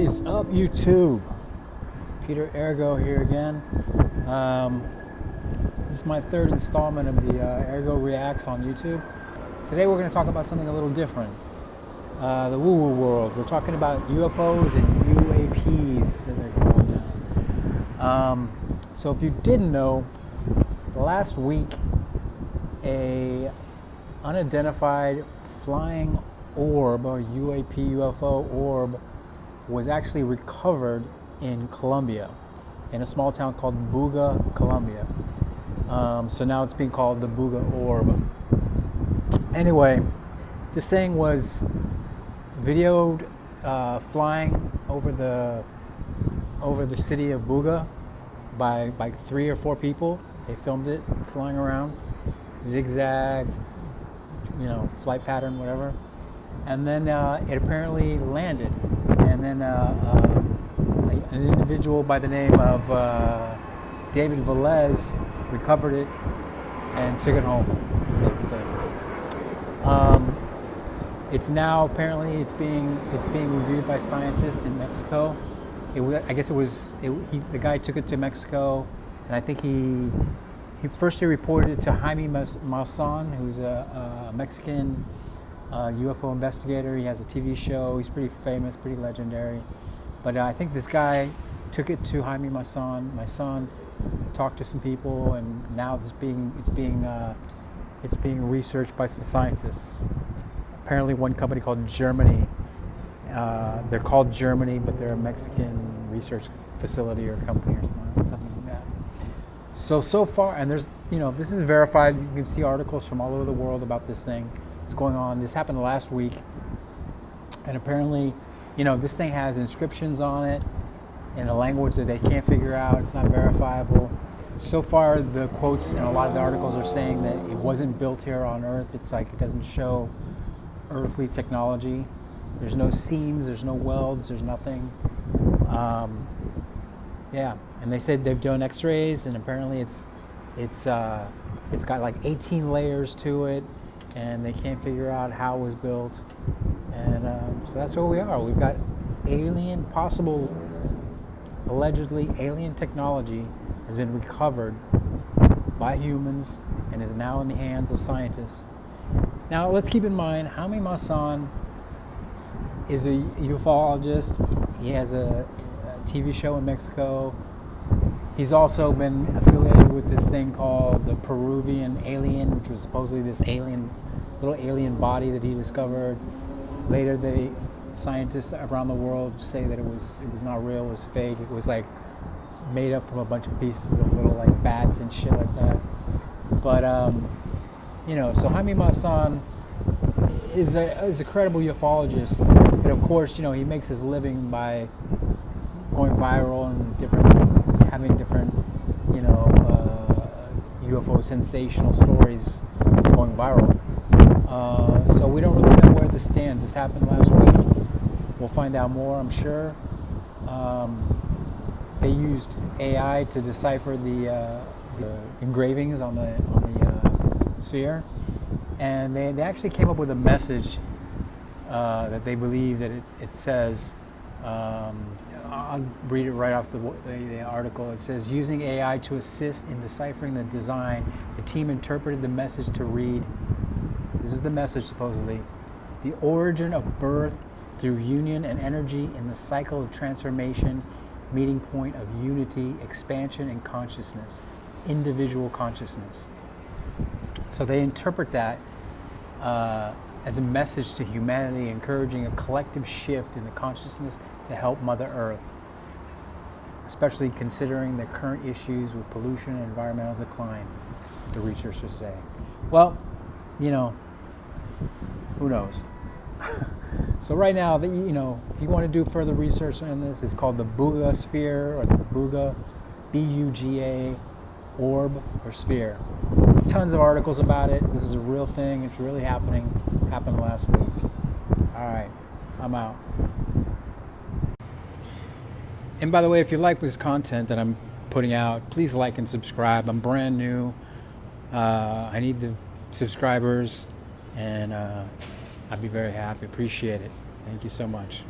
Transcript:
is up, YouTube? Peter Ergo here again. This is my third installment of the Ergo Reacts on YouTube. Today we're going to talk about something a little different. The woo-woo world. We're talking about UFOs and UAPs, as they're called now. So if you didn't know, last week a unidentified flying orb, or UAP, UFO orb, was actually recovered in Colombia, in a small town called Buga, Colombia. So now it's being called the Buga orb. Anyway, this thing was videoed flying over the city of Buga by 3 or 4 people. They filmed it flying around, zigzag, flight pattern, whatever. And then it apparently landed. And then an individual by the name of David Velez recovered it and took it home, basically. It's now apparently it's being reviewed by scientists in Mexico. The guy took it to Mexico, and I think he reported it to Jaime Maussan, who's a Mexican UFO investigator. He has a TV show. He's pretty famous, pretty legendary. But I think this guy took it to Jaime Maussan. My son talked to some people, and now it's being researched by some scientists. Apparently, one company called Germany. They're called Germany, but they're a Mexican research facility or company or something like that. So far, and there's this is verified. You can see articles from all over the world about this thing. It's going on. This happened last week, and apparently, this thing has inscriptions on it in a language that they can't figure out. It's not verifiable. So far, the quotes in a lot of the articles are saying that it wasn't built here on Earth. It's like it doesn't show earthly technology. There's no seams, there's no welds, there's nothing. And they said they've done X-rays, and apparently it's got like 18 layers to it, and they can't figure out how it was built. And so that's where we are. We've got allegedly alien technology has been recovered by humans and is now in the hands of scientists. Now, let's keep in mind, Jaime Maussan is a ufologist. He has a TV show in Mexico. He's also been affiliated with this thing called the Peruvian alien, which was supposedly this little alien body that he discovered. Later, the scientists around the world say that it was not real, it was fake. It was like made up from a bunch of pieces of little like bats and shit like that. But so Jaime Maussan is a credible ufologist, but of course, he makes his living by going viral and having different UFO sensational stories going viral. So we don't really know where this stands. This happened last week. We'll find out more, I'm sure. They used AI to decipher the engravings on the sphere, and they actually came up with a message that they believe that it says. I'll read it right off the article. It says, using AI to assist in deciphering the design, the team interpreted the message to read, this is the message supposedly, the origin of birth through union and energy in the cycle of transformation, meeting point of unity, expansion, and consciousness, individual consciousness. So they interpret that as a message to humanity, encouraging a collective shift in the consciousness to help Mother Earth, especially considering the current issues with pollution and environmental decline, the researchers say. Well, who knows? So right now, if you want to do further research on this, it's called the Buga Sphere, or the Buga, B-U-G-A, orb or sphere. Tons of articles about it. This is a real thing. It's really happening. Happened last week. All right, I'm out. And by the way, if you like this content that I'm putting out, please like and subscribe. I'm brand new. I need the subscribers, and I'd be very happy. Appreciate it. Thank you so much.